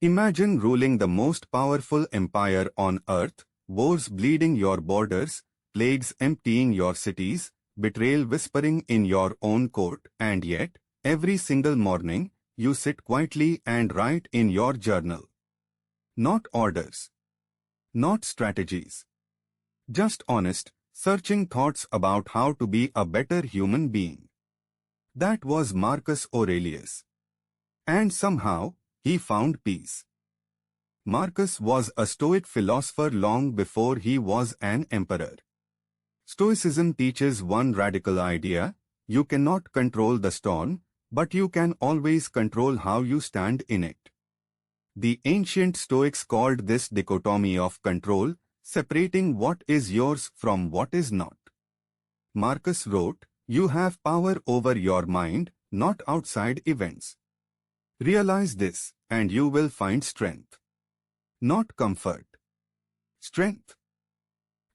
Imagine ruling the most powerful empire on earth, wars bleeding your borders, plagues emptying your cities, betrayal whispering in your own court, and yet, every single morning, you sit quietly and write in your journal. Not orders. Not strategies. Just honest, searching thoughts about how to be a better human being. That was Marcus Aurelius. And somehow, he found peace. Marcus was a Stoic philosopher long before he was an emperor. Stoicism teaches one radical idea: you cannot control the storm, but you can always control how you stand in it. The ancient Stoics called this dichotomy of control, separating what is yours from what is not. Marcus wrote, "You have power over your mind, not outside events. Realize this, and you will find strength. Not comfort. Strength."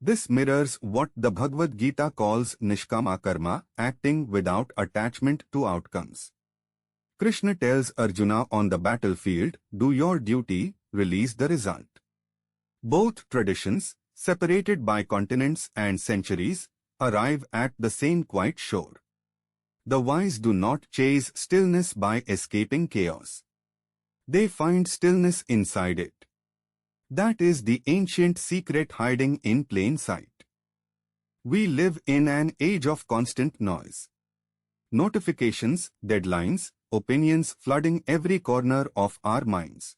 This mirrors what the Bhagavad Gita calls nishkama karma, acting without attachment to outcomes. Krishna tells Arjuna on the battlefield, "Do your duty, release the result." Both traditions, separated by continents and centuries, arrive at the same quiet shore. The wise do not chase stillness by escaping chaos. They find stillness inside it. That is the ancient secret hiding in plain sight. We live in an age of constant noise. Notifications, deadlines, opinions flooding every corner of our minds.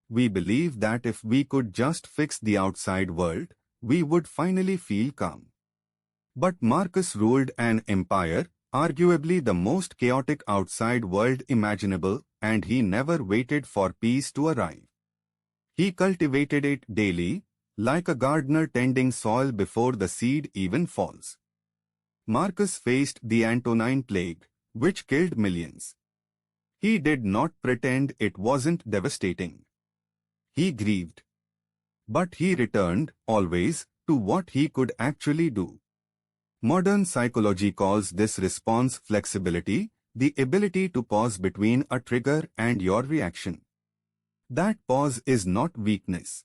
We believe that if we could just fix the outside world, we would finally feel calm. But Marcus ruled an empire, arguably the most chaotic outside world imaginable, and he never waited for peace to arrive. He cultivated it daily, like a gardener tending soil before the seed even falls. Marcus faced the Antonine Plague, which killed millions. He did not pretend it wasn't devastating. He grieved. But he returned, always, to what he could actually do. Modern psychology calls this response flexibility, the ability to pause between a trigger and your reaction. That pause is not weakness.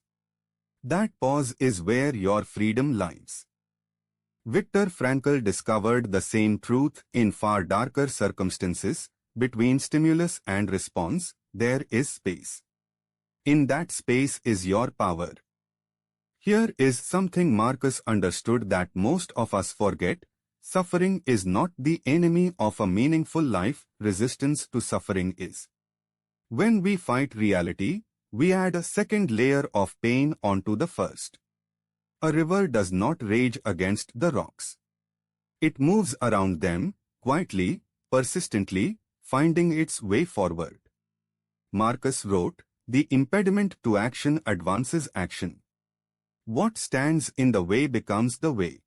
That pause is where your freedom lies. Viktor Frankl discovered the same truth in far darker circumstances. Between stimulus and response, there is space. In that space is your power. Here is something Marcus understood that most of us forget: suffering is not the enemy of a meaningful life, resistance to suffering is. When we fight reality, we add a second layer of pain onto the first. A river does not rage against the rocks. It moves around them, quietly, persistently, finding its way forward. Marcus wrote, "The impediment to action advances action. What stands in the way becomes the way."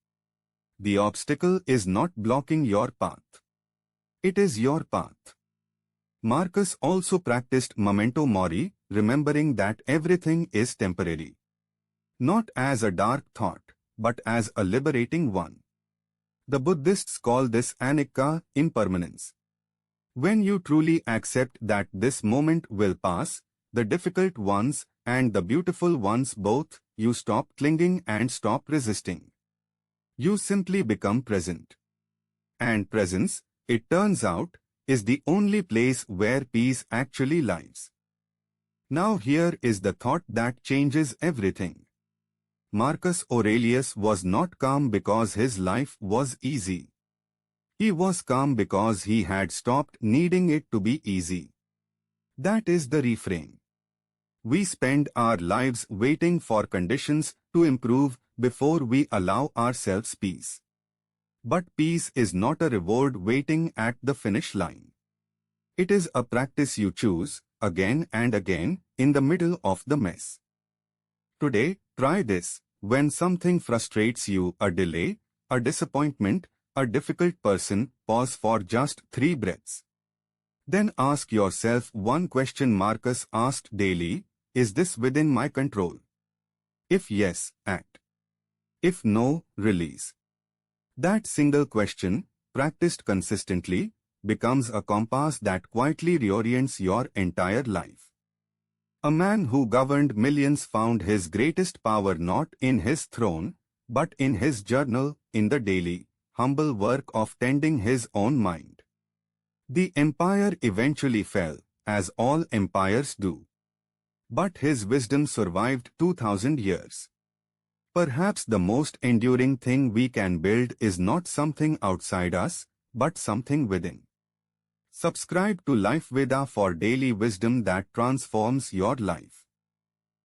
The obstacle is not blocking your path. It is your path. Marcus also practiced memento mori, remembering that everything is temporary. Not as a dark thought, but as a liberating one. The Buddhists call this anicca, impermanence. When you truly accept that this moment will pass, the difficult ones and the beautiful ones both, you stop clinging and stop resisting. You simply become present. And presence, it turns out, is the only place where peace actually lies. Now here is the thought that changes everything. Marcus Aurelius was not calm because his life was easy. He was calm because he had stopped needing it to be easy. That is the refrain. We spend our lives waiting for conditions to improve before we allow ourselves peace. But peace is not a reward waiting at the finish line. It is a practice you choose, again and again, in the middle of the mess. Today, try this. When something frustrates you, a delay, a disappointment, a difficult person, pause for just 3 breaths. Then ask yourself one question Marcus asked daily: is this within my control? If yes, act. If no, release. That single question, practiced consistently, becomes a compass that quietly reorients your entire life. A man who governed millions found his greatest power not in his throne, but in his journal, in the daily, humble work of tending his own mind. The empire eventually fell, as all empires do. But his wisdom survived 2000 years. Perhaps the most enduring thing we can build is not something outside us, but something within. Subscribe to LifeVeda for daily wisdom that transforms your life.